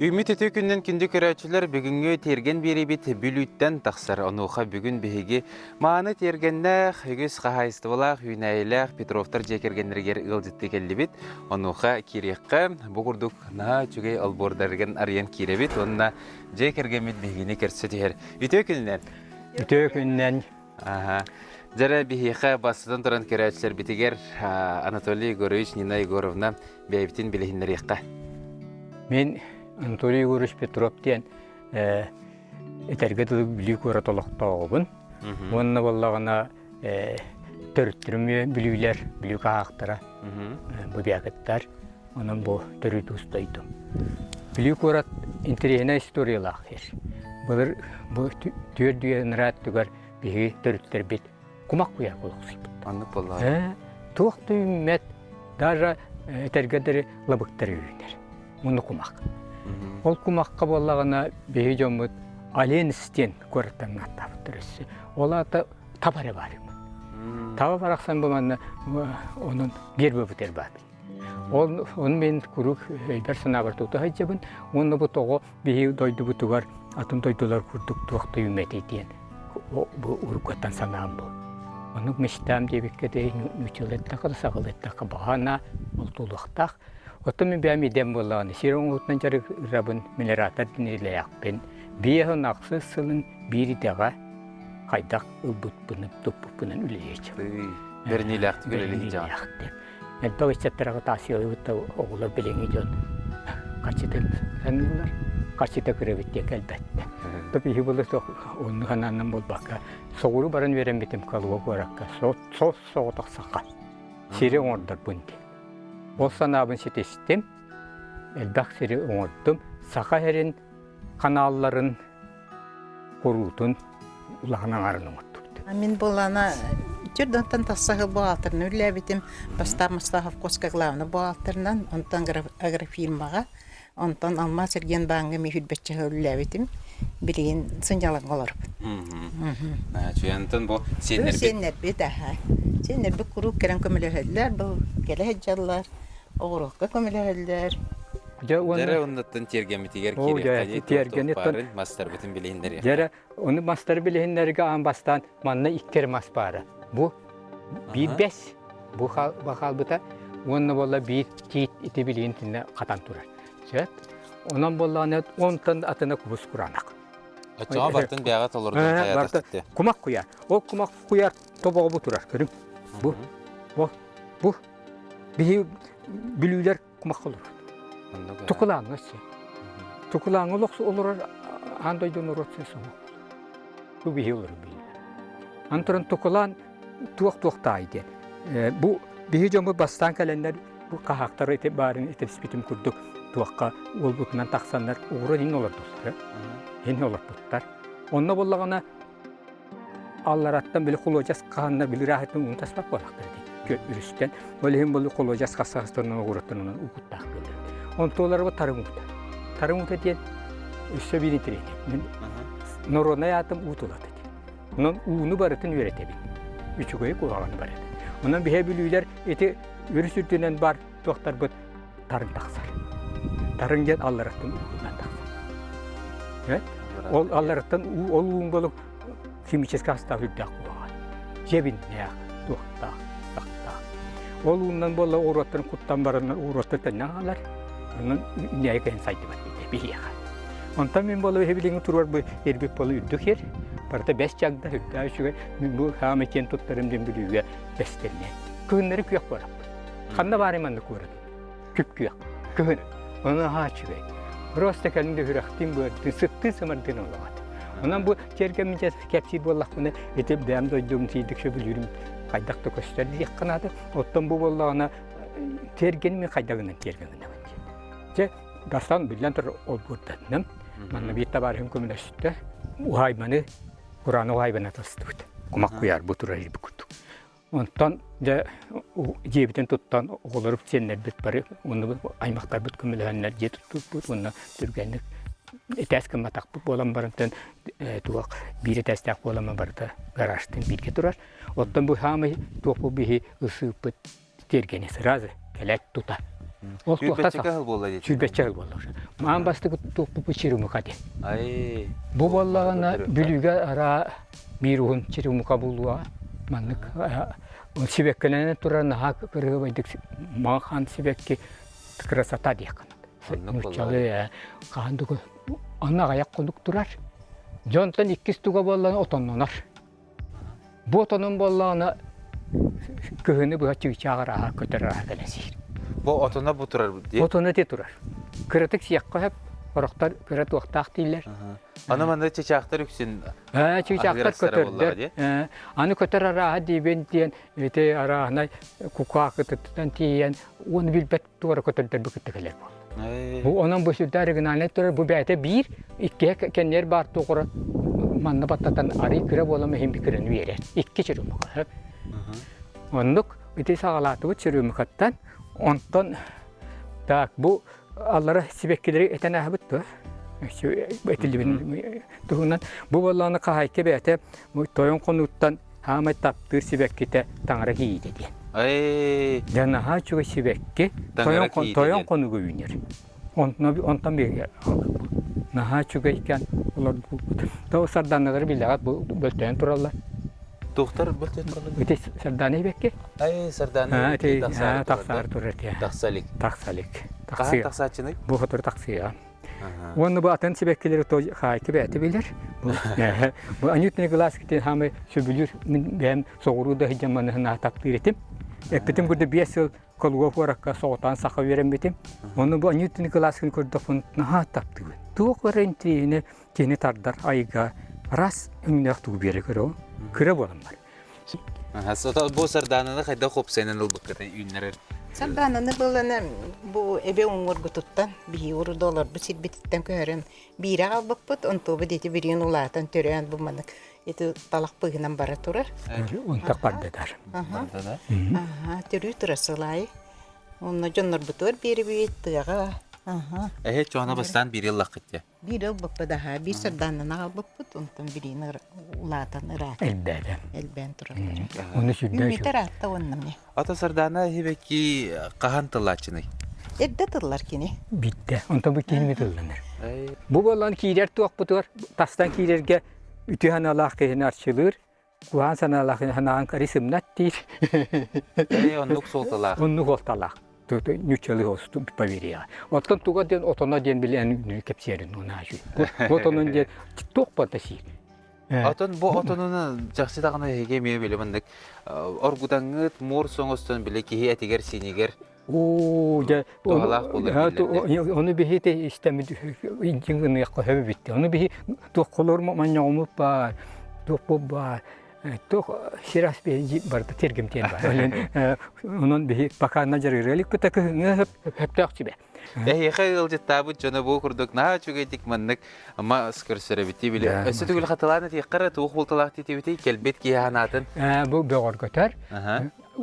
Үміт өте күннен күнді көрәчілер бүгінгі терген бері бит бүліттен тақсар онуға бүгін бейге маны тергеннәқ, үгіз қағайысты болақ, үйнәйләқ, Петровтар жекергенлергер ұлдетті келді бит. Онуға керекқа бұғырдық наға жүгей албордарген ариян кере бит, онына жекергемет бейгені керсі дейір. Үте күннен? Үте күннен. Жара бейхе басыдан тұран көрәчілер бітігер Анатолий Егорович, Нина Егоровна бәйбітін білігіндер еққа. Мен Анатолий Егорович Петров ден әтәрге білі көрі толықта оғын. Онына болағына төрттіріме білілер, білі қағақтара, бұбиақыттар, оның бұл түріті ұстайды. Білі көрі интерена историялақ ер. Бұл түйер дүйен рәт түгер бігі төрттір бет құмақ қояр болық сыйпыт. Анық болағын. Туақты үмет, даже әтәргедері лабықтар үйінер. Мұны құмақ. Ол құмаққа болағына бейі жомыд аленістен көріттен аттап тұрысы. Ол аты табары бар. Таба барақсан болманы оның гербі бұтер бар. Оны мен күрік өйдер сынағыр тұты хайджабын. Оны бұтығы бейі дойды бұтығар атын дойдылар күрдік туақты үмет етен. Бұл ұрқаттан санағым бұл. Оның мештам дебекке дейін нүчілеттіқі, сағылеттіқі бағана, ол тұлықтақ. Оты мен бәмі дәм болағаны, сирон ұтынан жарық рабын мелератар дінейлі ақпен, бейхін ақсы сылын бері дәға қайдақ ұлбұт бұнып, тұппық бұнын үлейечі. Бернейлі ақты көлелі жағын. Әлбәқ ішчаттарға тасиылы бұтта оғылар білеңі жон. Қачыда сәнілер, қачыда көребеттек әлбәтті. Бейхі болы оны ғананын болбаққа, соғыры барын верен бетім қалуға көраққа, соғытақ сақа. Сирон ордар бұнды. Ол санабын сетестім, әлбәқ сері оңырдым, сақа әрін қаналларын қорутын ұлағынан арын оңырдым. Мен болана жүрдіңтен тасығы бұғалтырын үләбетім, бастамыстағы қосқа ғылауыны бұғалтырынан, онтан агрофирмаға, онтан алма серген бағыңы мехүдбетчі үләбетім, білген сынжалан оларып. Чүйентін бұл сенер бет, сенер бұл күрік керен көмілі бұл келі хеджалар, оғырыққа көмілі Жәрі оннаттын тергеметігер керек барын мастар бүтін білейіндер. Жәрі оны мастар білейіндерге анбастан манна иккер мас бары. Бұл бір бәс, бұл бақал бұта, оны бола бір тейт еті білейіндіне қатан тұрар. Онан болағына онтан атына күбіс құранақ. Атчаға бартын бияға толырдың қаятық тіпті. Құмақ құяр. Ол құмақ құяр тобағы бұл тұрар. Көрім. Бұл білулер құмақ olur. Тұқылаңы се. Тұқылаңы лоқсы олар андайдың ұротсы соң. Бұл бейі олар білулер. Антырын тұқылан туақ-туақтайды. Бұл бейі жоңғы бастан кәлендер бұл қағақтары етіп барын етіп спитім күрдік. Туаққа ол бұтынан тақсандар ұғыры ең олар достары. Ең олар бұттар. Онына болағына аллараттан білі құлы жас қағандар білі рахетін ұн таспақ болақтыр дейді. Үрістен. Ол ең болы құлы жас қасағыстарынан ұғыраттарынан ұғыттақ білдір. Онты олар бұл тарың ұғыттар. Тарың ұғыттар дейін үсі бейін тірейді. Норона ятым ұғыт олады дейді. Онын ұғыны барытын өретебін. Үші көйі қолағаны барады. Онын бейе білуйлер еті өрісүрденен бар тоқтар бұд тарың тақсар. Тарың ден аллараттан ұғынан тақсар. Ол аллараттан ол ұғын болып химическа астағы үддәқ болған. Жебін неяқ, тоқтақ, тақтақ. Ол ұғынан бола ұғыраттан құттан барынан ұғыраттан нағалар. Onun neyken saydı var bir şey. Ondan ben balı hebilin turvar bu erbek balı üddük yer. Parta beş çakda hüdda şu bu hameken tuttarım dem biliyor besterine. Könleri kuyak var. Kanna var emandı kurat. Küp kuyak. Kön. Ona ha çıkıyor. Burası kendinde hüraktim bu sıktı samardın olamat. Ondan bu çerkemince kepsi bollak bunu etip dem doydum tiydik şu biliyorum. Kaydakta gösterdi yakınadı. Ottan bu bollağına tergenimi kaydağından tergenine. Dastan bilen tur ol buradan. Manna bir tabarım komünleşti. Uhaymanı Kur'an'ı uhaymanı tasdit. Kumak kuyar bu turayı bu kutu. Ondan da cebiden tuttan oğulları senler bit bari. Onu aymaklar bit komünleşenler jet tutup onu türgenlik. Eteski matak bu bolan barından tuak bir etestek bolan barda garajdan bir turar. Ondan bu hamı topu bir ısıp tergeni razı kelek tutar. Ол туақта Үрбетчеке хыл болла дейді. сүрбетче болду. Маан бастыгы туқпу чирумука де. Ай. Бу боллагана бүлүгө ара бирухун чирумука булуа. Маннык себеккенен туран ха кырыгы байдык махан себекки красота дияқан. Нурчалы кандыгы ана аяк кондук турар. Жонтон 2 туга болланы отоннонар. Бу отонун боллагана кыгыны буга чыгачагара көтөрөр келесир. Бу отона бу турар ди. Отона те турар. Кырытык сиякка хеп ороктар кырат уактак дийлер. Аны мында чечактар үксүн. Чыгачактар көтөрдү. Аны көтөр ара дибен диен эте ара анай кука кытыттан тиен оны билбет туара көтөрдөр бүкүттүгөлөр. Бу онун бөсү дәригинане турар бу бәте 1 2 кеннер бар тугура манна баттан ари кыра болама хем бикирен берер. 2 чырым. Ондук ите сагалатыбы чырымыкаттан онтон так бу аллара сибеккелери этен ахбыттı. Этилбин тугунан бу болланы кахайке бете тойон конуттан хамай таптыр сибеккете таңара кийди ди. Ай. Жана хачуга сибекке тойон конугу үйнер. Онтан беге. Нахачуга икән улар бу тосарданнагыр билегат бу бөлтөн тураллар. Доктор бөлтөн тураллар. Бите сарданы бекке. Ай, сарданы. Таксар турат я. Таксалик. Такси. Таксачыны. Бу хатыр таксия. Оны бу атын себеккелери той хайки бәте билер. Бу анютный глаз ките хамы сөбүлүр мен согуруда хижаманы хана таптыр этим. Эктетим гүрдө 5 жыл колго форакка соотан саха берем бетим. Оны бу анютный глаз кин көрдөфүн на таптыр. Тук варентине кени тардар айга раз үмнөктү бере көрө. Кыра боламар. Сота бу сардананы кайда хопсенен ылбыккыты үйнөрөр. Сардананы буланы бу эбе оңгоргу туттан $1 бу сирбиттен көрөм. Бире албыппыт, онту дети бирин улаатан төрөөн бу манык. Эти талак пыгынан бара турар. Онтак бардыдар. Төрүү турасылай. Онно жоннор бутур бири биттыга. Чоғана бастан 1 жыл лақытте. 1 жыл баппы daha. Bir sırdanını alбыппыт, ondan birini ulatan ırak. Elben turallar. Onu sürdü. Ümiter atta onunla ne? Ата сардана хебеки qahan tılачыны. Edde tıllar kini. Bitti. Ondan bu kelime tıllanır. Bu bolan kiler tuak butur. Tastan kilerge ütühan Allah'ın arçılır. Kuhan sana Allah'ın hanan karisımnat değil. Onluk soltalaq. Onluk soltalaq. Nüçeli olsun paviriya. Ondan tuğa den otona den bilen kepserin ona şu. Otonun den çok patasi. Атын бу отонуна жакшы дагына эге мен билемендик. Оргудаңыт мор соңостон биле ки этигер синигер. Я onu bir hite istemedi. İncingini yakıyor bitti. Onu bir doktor manyağımı var. Doktor var. Tok siras bir barda tergim tiyan var. Onun bir bakanına jarıralik kutak hep takçı be. Хайыл жеттабы жана бу курдук на чугетик мандык ама скырсыры бити биле. Өсө түгүл хаталаны тиккара тук булталак титибити келбет ки ханатын. Бу бөгөр көтөр.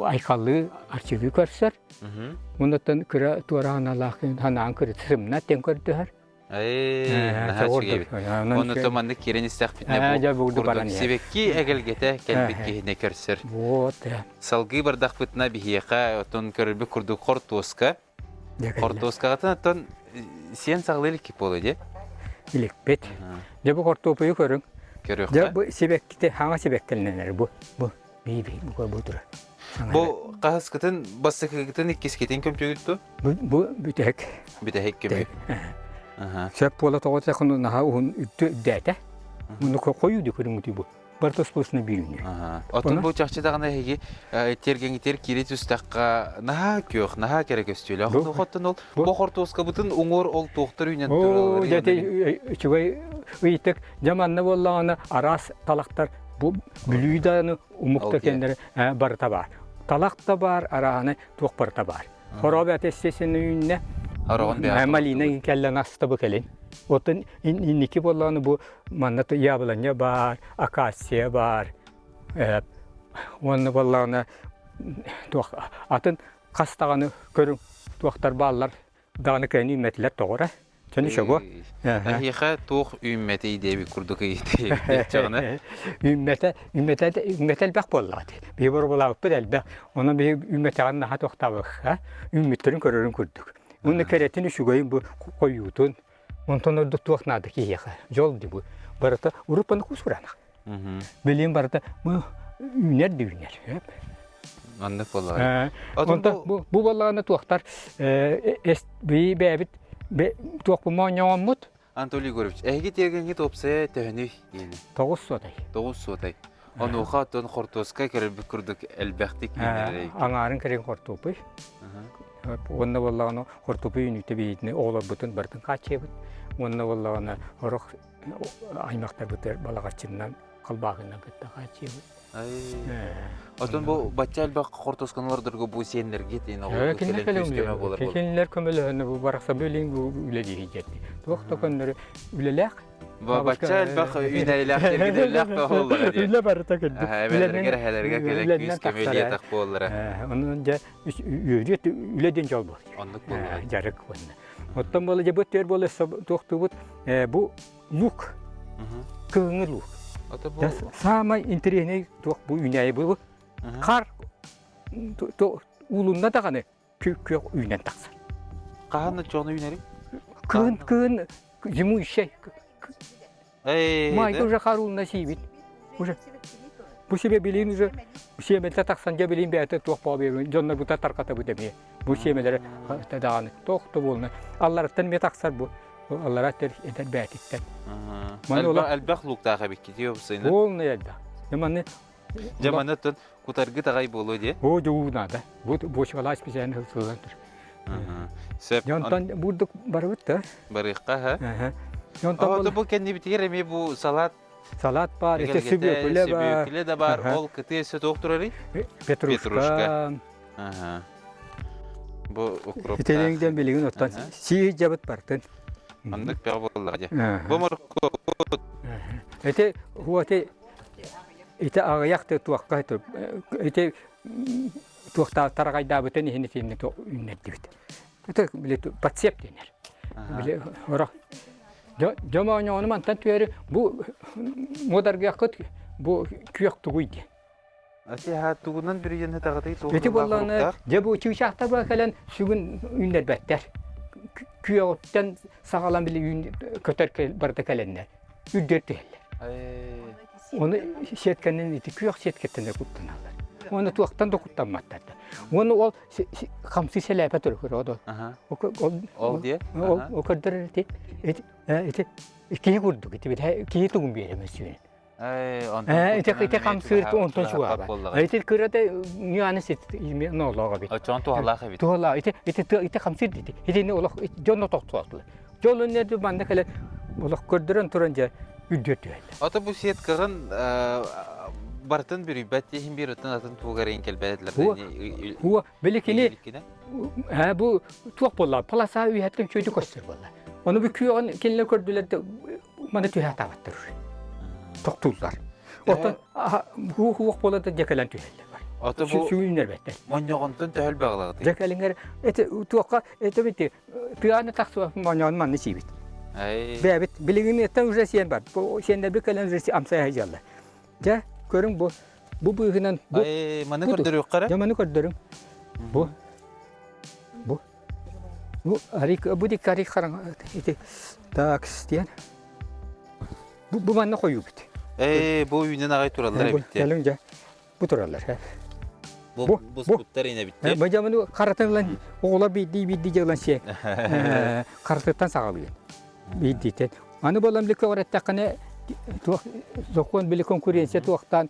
Айкаллы арчылы көрсөр. Мундан кыра туарана лахын ханан кыртсымна тен көрдөр. Оны томанды керен истәхфитне бу. Себекки эгелгете келбет ки не көрсөр. Вот. Салгы бардак битна бихиека отон көрбү курду кортоска. Кортоскагатын аттан сен саглылык кип болду де? Иликпет. Де бу кортопую көрүң. Көрөк. Де бу себекките хаңа себеккеленер бу. Бу бу тура. Бу каскытын басыкытын иккискетин көмчөгүттү? Бу бүтек. Бүтек көмө. Сеп пола тогота кunu наха ун үттү дәтә. Муну коюду көрүңүтү бу. Бартос посна бирүнү. Отун бу чакчы дагына хеги тергеңитер кирет үстакка наха кök, наха керек өстүлө. Аны хоттун ол бу кортоска бутун оңор ол токтор үйнөн туралар. Дәтә чугай ыйтык жаманны боллаганы арас талактар бу бүлүйданы умукта кендер барта бар. Талакта бар, араны ток барта бар. Хоробат эстесин үйүнне Малина келлен асты бу келин. Отун инники болланы бу маннаты яблоня бар, акация бар. Оны болланы атын кастаганы көрүң. Туактар баллар даны кени метлер тогора. Çeni şogo. Hiha tuğ ümmeti diye bir kurduk iyiydi. Çağına. Ümmetel bak bolladı. Bir bor bolavıp bir elbek. Onun bir ümmete anna ha toxtabık. Ümmetlerin körörün kurduk. Onun keretini şugoyun bu koyutun. Ondan orada tuğnadı ki hiha. Yol di bu. Barata Avrupa'nın kusuranak. Bileyim barata bu üner de üner. Anlık vallahi. Ondan bu bollağına tuğtar. Bir bebit tuğ bu manyağın mut. Anatoliy Gorovich, git yergen topsaya töhünü yeni. 9 soday. 9 sotay. Onu xatın Xortoska kerib kurduk elbaqtik yeni. Anarın keren Xortopu. Onda vallağına Xortopu ünite beyitini oğla bütün bartın kaçıbıt. Onda vallağına horok aymaqtar biter balağaçından qalbağından bitti kaçıbıt. Ay. Atın bu batça elbaq Xortoskanlardır bu senler git yeni oğlu kelen küskeme bolar. Kekenler kömele bu baraqsa bölün bu üle diyecek. Toxtokanları ülelek. Batça elbaq üneylaq yergiderlaq toğullar diye. Üle barata geldi. Helerge kelek küskemeliye taq bolar. Onun da üret üleden jol bol. Anlık bolar. Jarık bunda. Ottan bola jabot yer bola toxtubut bu luk. Kığını luk. Sama interene tox bu üneye bu. Kar ulunda da kanı kök ünen taqsa. Qahanı çoğunu üneri? Kığın jimu şey. Mayda uca kar ulunda şibit. Bu şebe bilin uca şemete taqsan ja bilin beyte tox babe jonlar bu tarqata bu demeye. Bu şemelere tadağını toxtu bolna. Allah'tan me taqsar bu. Allah'a ter eder beytikten. Elbaqluk taqa bik gidiyor bu sayın. Olna yelda. Jamanatın kutargı tağay bolu diye. O joğuna da. Bu şalaş bir şeyin hızlıdır. Yantan burada barıt da. Barıqqa ha. Yantan bu kendi bitiremi bu salat var, ete sübükle var. Sübükle de var. Ol kıtıysa doktorları. Petruşka. Bu ukrop. İteliğinden bilgin ottan. Sih jabıt bartın. Andık bir vallahi. Bu marko. Ete huate ite ağayak da tuakka ite tuakta taragayda biten ihini tinne to ünnet dibit. Ete bile patsep denir. Bile ora. Jamanya onu mantan tüyeri bu modarga kıt bu küyak tuğuydu. Ati ha tuğundan bir yene tağatayı tuğundan. Ete vallahi jabu çişahta bakalan şugun ünnet better. Kuyaktan sağalan bile köter barda kalenler. Üddettiler. Onu şetkenin iti kuyak şetketine kutlanırlar. Onu tuaktan da kutlanmadılar. Onu ol kamsi selepet olur o da. Ol diye. O kadar eti ikiye kurduk eti bir ikiye tuğum bir yemesin. Eti kamsi ondan şu var. Eti kırada nüanes eti ne olur abi. Çantu Allah abi. Tuğla eti kamsi dedi. Eti ne olur canı toktuğalı. Jolun nerede bende kale olur kurduran turunca üddettiler. Ata bu siyet kağın bartın bir übet yehim bir ötün atın tuğgarayın kelbedler. Huwa belekini bu tuğ bolla palasa üyetten çocuk göster bolla. Onu bir köyün kendine gördüler de bana tüyha tavattır. Toktular. Otan huwa bolla da jakalan tüyler var. Ata bu şu ünler better. manyağından tehel bağladı. Jakalinger ete tuğqa ete bitti. Piyano taksı manyağın man nesibit. Bebet bilgini etten ücretiyen var. Bu şeyler bir kalan ücreti amsaya hacallah. Ja görün bu buyuğundan bu. Manı gördürüyor kara. Ya manı gördürüm. Bu harik bu dik harik karan ite tak isteyen. Bu manı koyuyor bitti. Bu yünden ağay turallar bitti. Gelin bu turallar. Bu sputlar yine bitti. Bu zamanı karatan lan oğla bir jalan şey. Karatan sağlıyor. Bidite. Anu balam lik öğrettikane tuh zokon bile konkurensiya tuhtan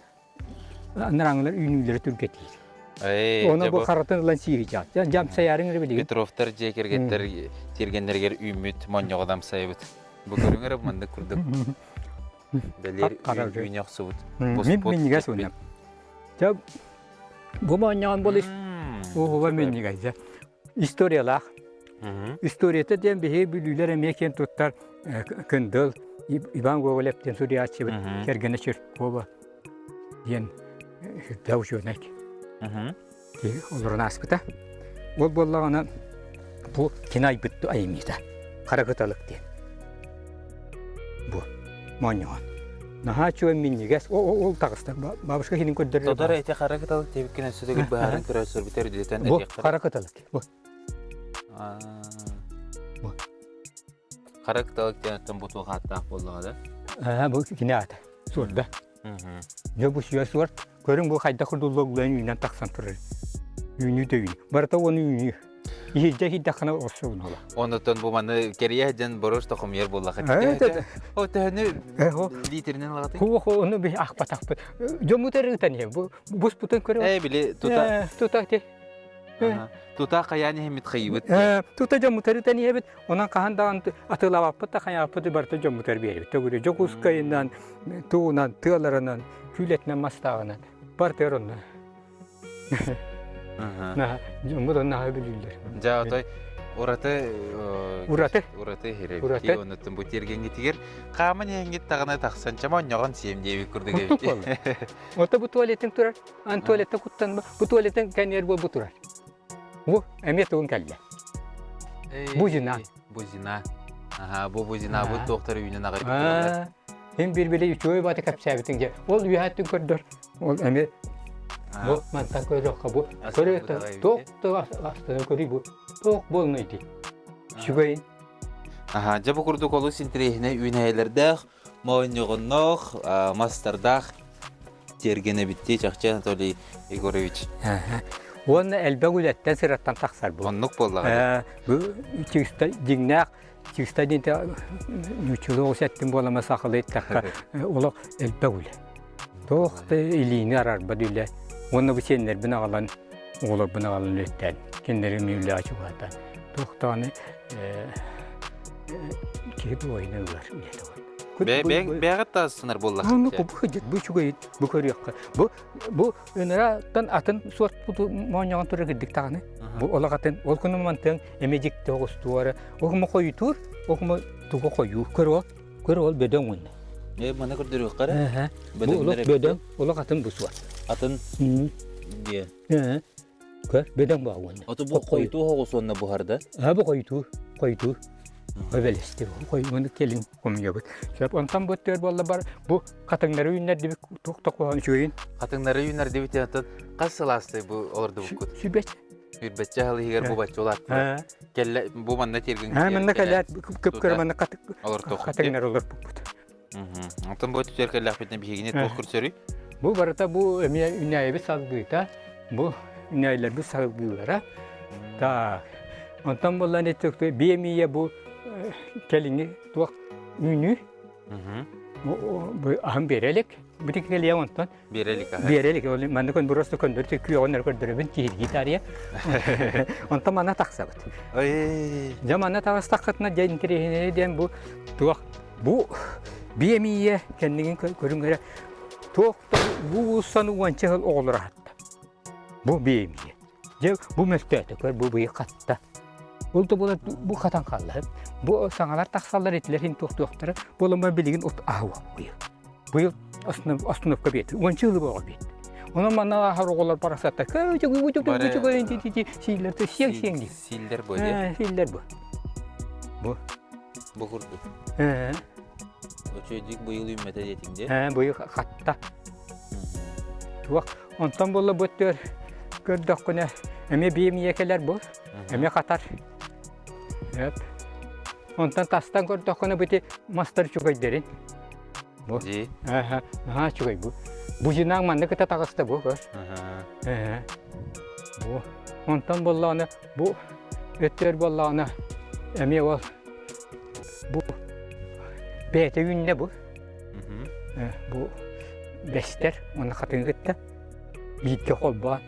naranglar ünlüleri Türkiye'de. Ona bu karatan lan sihicat. Jam sayarın bile. Petrovtar jekergetler tergenler ger ümit manyak adam sayıbıt. Bu görüngere manda kurduk. Beler ünyak subut. Min nigas oynam. Ja bu manyağın bolis. O var min nigas. İstoriyalar. İstoriyete den bir bülüler emeken tuttar kındıl İvan Gogolep'ten Suriye açıbıt kergene çır kova diyen davuş örnek. Olur nasbıta. Ol bollağına bu kinay bitti ayımıydı. Karakıtalık diye. Bu. Monyon. Naha çöğün minnigəs, o tağıstar. Babışka hinin köddürür. Todar ete karakıtalık tebikkin sütügül baharın kürasör biter dileten Bu, edecekler. karakıtalık. Bu. Bu. Karakıtalık diyetten butu hatta bolluğa da. Bu yine adı. Sorda. Ne bu şiyası var? Görün bu hayda kurdulluğun yünden taksan turur. Yünü de yünü. Barata onu yünü. İyice hiddakına olsa bunu ola. Ondan bu manı geriye eden boruş tokum yer bolla. Evet. O tane O. litrinden algatı. Onu bir akbat akbat. Jomu terüten ya. Bu buz putun körü. Bile tuta Tutak de. tuta kayani hemit kayıbıt. Tuta jomu terüten ya bet. Ona kahandan atıla vapıta kaya apıtı barta jomu terbiye bet. Togure jokus kayından tuğunan tığlarından hületnen mastağından barta yorundan. Jomu da naha bilirler. Ja otoy Urate Urate. Onuttum bu tergen getiger. Kaman yengit tağına taqsan çama nyoğan siyem diye bir kurdu gibi. Ota bu tuvaletin turar. An tuvalette kuttan bu tuvaletin kenyer bu turar. Bu emniyet oğun kelle. Buzina. Buzina. Aha bu buzina bu doktor evine nağır. Hem birbirine üçüğü batı kapsabitince. Ol üyhattın koridor. Ol emniyet. Bu mantak koyduk bu. Körü tok aslında körü bu. Tok bolnuydu. Şugayın. Aha jabu kurdu kolu sintirehine üyneylerdə moynuğunluq masterdaq tergene bitti çaqça Anatoliy Igorevich. Onu elbegületten sırattan taksar bu. Onluq bollağı. Bu çıksta dinnak çıksta dinte yüçülü olsettim bolama sakılı ettakka. Ola elbegüle. Tok da ilini arar badülle. Onu bu senler bina alan oğlar bina alan ötten. Kendileri mülle açık hatan. Tok tane ki oynuyorlar. Bəğət da sınır bollağı. Bu çugayı bu körüyakka. Bu önərədən atın suat bu manyağın turə giddik tağını. Bu olaqatın olkunu mantın emecik toğustuları. Oxumu koyutur, oxumu tuğu koyu. Kör ol beden onu. Mana gördür yok qara. Bu olaq beden, olaqatın bu suat. Atın diye. Kör beden bu onu. Otu bu koytu hoğu sonuna buharda. Bu koytu. Öyle işte koy onu kelin komuyor bu. Şap ondan bu tür valla bar bu katınları ünler dibi tok olan şoyun. Katınları ünler dibi tiyatın qasılastı bu ordu bu kut. Sübet. Bir bacca halı higer bu bacca olat. Kelle bu manna tergin. Manna kallat kıpkır manna katınlar olur bu. Ondan bu tür kelle afetne bir higine tokur sörü. Bu barata bu ünlüye bir salgıyta. Bu ünlüler bir salgılara. Ta ondan bolla ne çıktı? BM'ye bu kelini tuak ünlü. Bu aham berelik. Bu tekneliğe ondan. Berelik. Manna kon burası kondur çıkıyor onlar kondur ben çihir gitarya. Ondan manna taksabat. Zamanla tavas takatna jentirehine den bu tuak bu BM'ye kendinin görüngere tuak bu sanu wançal olur hatta. Bu BM'ye. Bu mesleğe bu katta. Oldu bu katan kaldı. Bu sanalar taksallar ettiler hin doktorları. Bolama bilgin ot ahwa bu yıl aslında kabiyet. 10 yıl bu kabiyet. Ona manna haroğlar parasatta. Çok şeyler de şeydi. Siller böyle. Siller bu. Bu kurdu. O çocuk bu yıl ümmete yetimde. Bu yıl katta. Tuak ondan bolla bötür. Gördük ne. Eme biyem yekeler bu. Eme katar. Hep. Ondan tastan gördük ne biti master çukay derin. Bu. Çukay bu. Bu jinang manne kita takasta bu kör. Bu. Ondan bolla ona bu ötür bolla ona eme o bu bete günne bu. Bu bester ona katın gitti. Bitti kolba.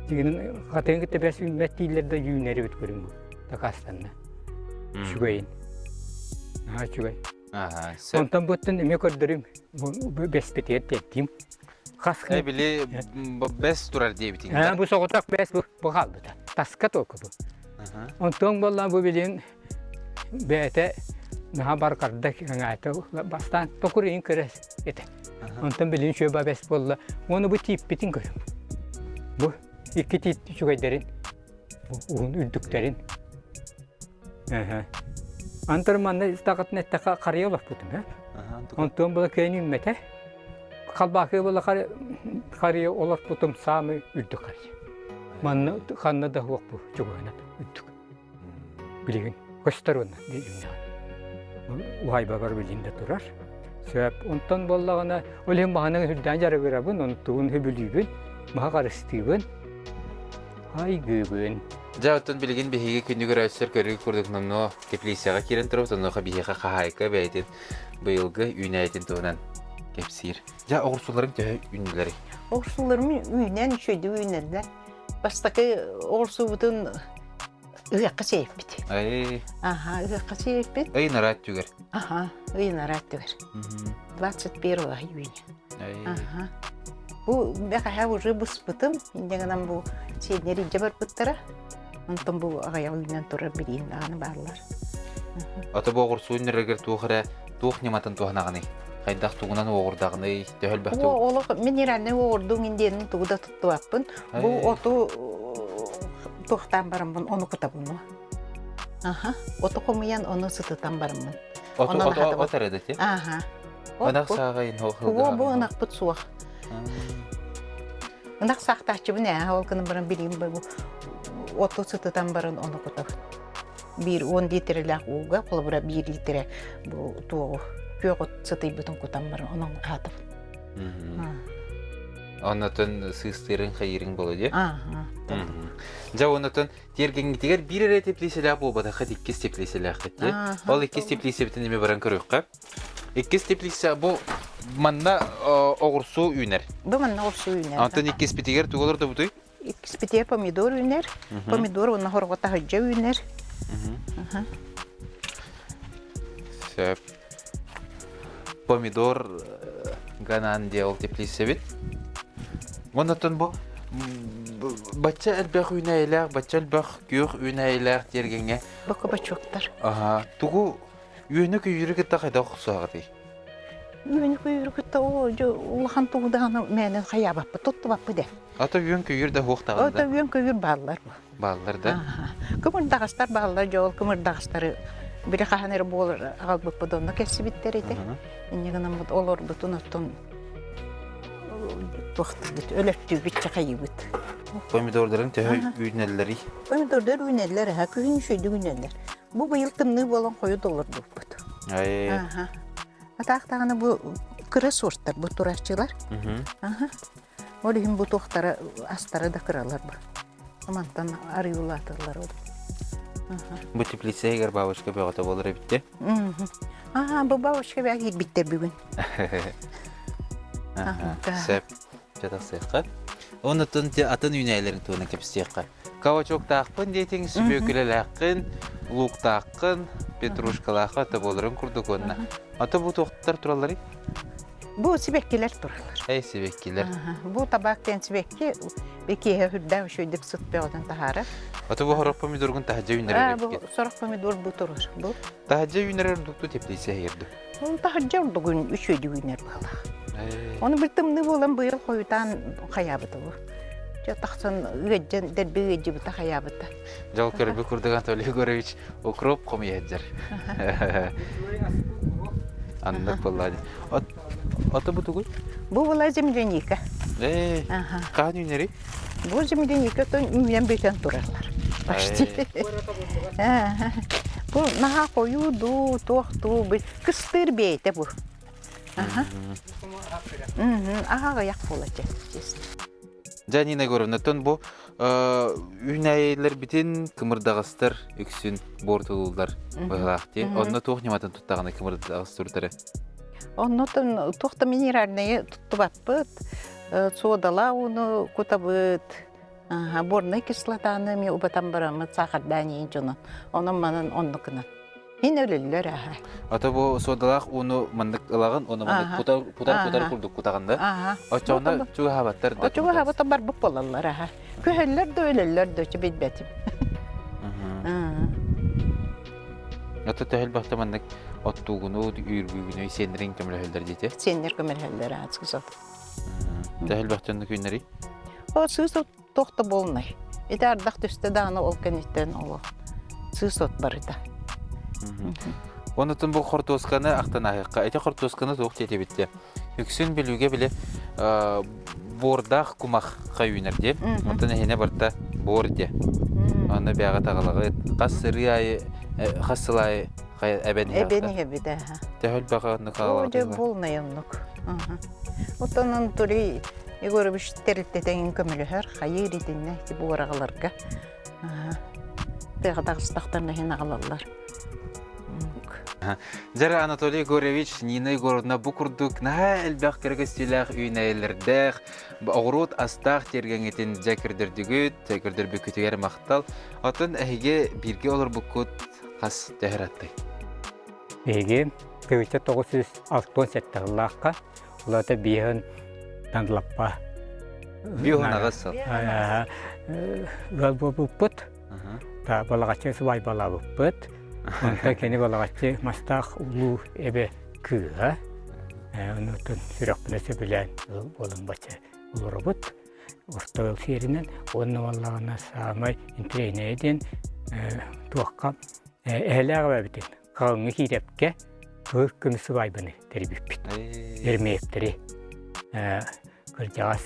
Diginin katın gitti bes ümmetlerde günleri ötkürüm bu. Takastanna. Şugayın. Şugay. Ondan bötten eme kördürüm. Bu bespetiyet ettim. Ne bile bes durar diye bitin. Bu soğutak bes bu kaldı da. Taskat oku bu. Ondan bolla bu bilin bete naha barkarda ngayta bastan tokurin keres ete. Ondan bilin şöyle bes bolla. Onu bu tip bitin görüm. Bu iki tip şugay derin. Bu üldüklerin. Антар манна истагат неттака карыялар бутум, Онтон була кені ümmete. Kalbakı була karıya olar butум самы üddü karı. Manna kanna da yok bu çoğuna üddük. Bilgin göster onu diyeyim. Vay babar bilinde durar. Sebep ondan bollağına ölen bahana hüdden jarı görabın, onu tuğun hübülübün, maha karıştığın. Ay gübün. Жаутын билген беһиге күнү көрөсөр көрүк курдук нуну кеплисяга кирен туруп тоноха биһига кахайка бейтин быйылгы үйнәйтин туунан кепсир. Жа огурсуларың тө үннүләри. Орсуларымы үйнен шөйді үйнелдер. Бастакы орсубутун ыякка сейіппет. Ай, Ыякка сейіппет. ай нарат түгер. Ыйнарат түгер. 21 үйне. Ай. Бу бәкәһә уже буспытым. Индегенән бу сенери жабар буттара. Онтон бу агаял үйнен тура билин аны барлар. Ата бу огурсуу нерегер туухара туох нематын туахнаганы. Кайдак тугунан огурдагыны төхөл бахты. Ол минеральный огурдун инденин тугуда туттуаппын. Бу оту тухтан барымын, оны кутабын. Оту комуян оны сытытан барымын. Оту отарады те? Анак сагайын хылгы. Бу анак бут суак. Анак сактачы бу не, ол кыны барын билим бу. Оту сытытан барын оны кутабын. 10 литрлак уга, колбура 1 литр бу тугу. Пёгот сытай бүтүн кутан барын, оның атып. Оннотон сыстырын хайырың болу де? Жа оннотон тергенгитигер бир эре теплиселак болбада хат 2 теплиселак кетти. Ол 2 теплисе бүтүн эме баран көрөккө. 2 теплисе бу манна огурсуу үйнер. Бу манна огурсуу үйнер. Антон 2 питигер туголор да бутуй? 2 питигер помидор үйнер. Помидор онна хоргота хаджа үйнер. Сөп. Помидор ганан де ол теплисе бит. Оннотон бу бачча элбэх үйнәйләк, бачча элбэх күйөх үйнәйләк тергенге. Бака бачоктар. Тугу үйөнө күйүрүгө та кайда оксагы. Үйөнө күйүрүгө улахан тугудаганы менен хаябаппы, туттубаппы де. Ата үйөн күйүр да хуктагында. Ата үйөн күйүр баллар бу. Баллар да. Кымырдагастар баллар жол, кымырдагастары бири каханер болор албыппы донна кесибиттер эте. Инегенен бут олор бутун оттон туактырбыт, өлөттү битче кайыбыт. Помидордорун төхө үйнелleri. Помидордор үйнелер, күн шөйдү үйнелер. Бу быйыл тымны болон кою доллар буппут. Ай. Атактаганы бу кыры сорттар, бу турачылар. Олим бу тохтары астары да кыралар бу. Амантан арыулатырлар ол. Бу теплице эгер бабушка бөгөтө болор битте. Бу бабушка бөгөт битте бүгүн. Сеп жатасыйка. Онутун атын үйнәйлерин туына кепсиякка. Кавачок таакпын дейтиң сүбөкүлелакын, лук таакын, петрушкалакка та болорун курдуконна. Ата бу токтор туралары? Бу сибеккилер туралар. Эй сибеккилер. Бу табактен сибекки бекие хүрдә шөйдүк сытпеодан тахары. Ата бу хорок помидоргун тахажа үйнәре бу сорок помидор бу турар. Бу тахажа үйнәре дукту теплисе херди. Ол тахажа бүгүн 3 өйдү үйнәр бала. Оны bir tımны bolan bıyıl koyutan hayabıdı bu. Jataqsan ügejjen derbegeji bu hayabıdı. Jol körbe kurdugan Anatoliy Gorovich okrop komiyajjar. Andak bolladı. Ata bu tuguy? Bu bola zemlyanika. Kahan üneri? Bu zemlyanika ton ümyen beten turarlar. Başti. Bu naha koyudu, tohtu, kıstır beyte bu. Yak olacak. Janina Gorovnatон bu үйнәйлер битин кымырдагыстар үксүн бортулулар байлакты. Онно тохнематын туттаганы кымырдагыстырдары. Оннотон тохта минеральные туттубаппыт, содала уну кутабыт. Борный кислотаны ми убатан барамыт сахардан ийинчонон. Онон манын оннукынан. Хин өлелер аха. Ата бу содалак уну мындык ылагын, ону мындык путар курдук кутаганда. Очонда чуга хабаттар да. Чуга хабаттар бар буп болалар аха. Көһөллөр дө өлелер дө чебетбетим. Ата тәһел бахта мындык оттугуну үйрбүгүнө сендирин көмөлөлдөр дите. Сендер көмөлөлдөр ацкызат. Тәһел бахтаны күннери. О сыз тохта болмай. Эдер дак төстө даны ол кенеттен ол. Сыз от барыта. Онутун бу хортосканы актанахыкка, эти хортосканы тоқ тете битте. Үксүн билүүгө биле бордах кумах кайынерде. Онтан эхине барта борде. Аны бяга тагалагы касыры ай хасылай эбени. Эбени биде. Тәһөл баганы Оде кагалагы. болнайымнык. Отонун тури Егорович терилтетен көмөлөһөр хайыр идинне бу варагаларга. Тегадагыстактарны хин агалалар. Жара Анатолий Егорович Нина Егоровна бу курдук на элбах кыргызстилах үйнәйләрдәх огрут астах тергәнгетен җәкердердигет җәкердер бекетегәр мактал атын әйге бирге олар бу код кас тәһратты. Эге 1967 елларга уларда биһен танлаппа. Биһен агасыл. Гал буппут. Та балагачы субай бала буппут. Онта кени балагачы мастах улу эбе кыга. Онутун сүрөкпүнөсө билен болун бачы улурбут. Ортол серинен онны баллагына самай интрейнеден туакка элага битин. Калыңы хирепке көккүн субай быны тербиппит. Эрмептери. Кыржас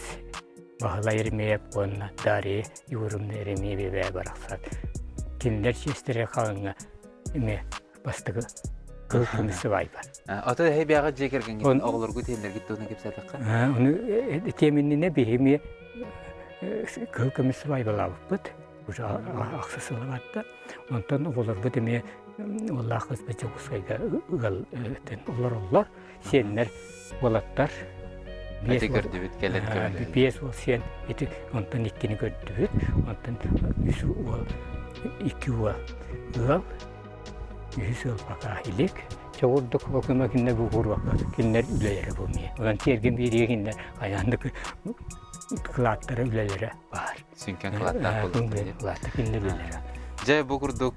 бахла эрмеп онна дари юрумны эрмебе бе бараксат. Киндер честере калыңы эме бастыгы көккүн субай бар. Ата хебяга җәкергәнгән оглыргы тендерге туны кепсәтәккә. Оны теминне бихеме көккүн субай балабыт. Уже аксысылгатта. Онтан оглар бу деме Аллах хезмәтче усайга галтен олар сеннер болаттар. Бие көрдү бит келен көмөлө. Биес ол сен эти онтан иккени көрдү бит. Онтан үсү ол икки ва гал үсү бака илек. Чогурдук окума кинне бу курбака киннер үлелер бу ми. Олан терген бирегинне аянды клаттары үлелер бар. Синкен клаттар булды. Клаттар кинне үлелер. Жай букурдук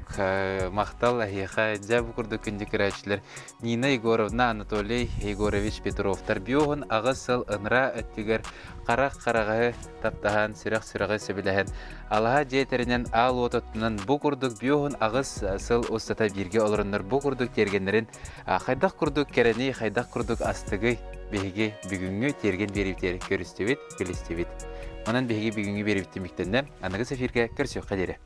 мактал ахиха, жай букурдук күндүкөрөчлөр Нина Егоровна Анатолий Егорович Петровтар биогон агысыл ынра өттүгөр карак-карагы таптахан сүрөк-сүрөгө сөбүлөһөн. Алаха жетеринен ал ототунан букурдук биогон агыс сыл устата бирге олороннор букурдук тергенлерин хайдак курдук керени хайдак курдук астыгы беги бүгүнгү терген бериптери көрүстүбүт, билистибит. Манан беги бүгүнгү бериптимиктенде аныгы эфирге кирсөк кадере.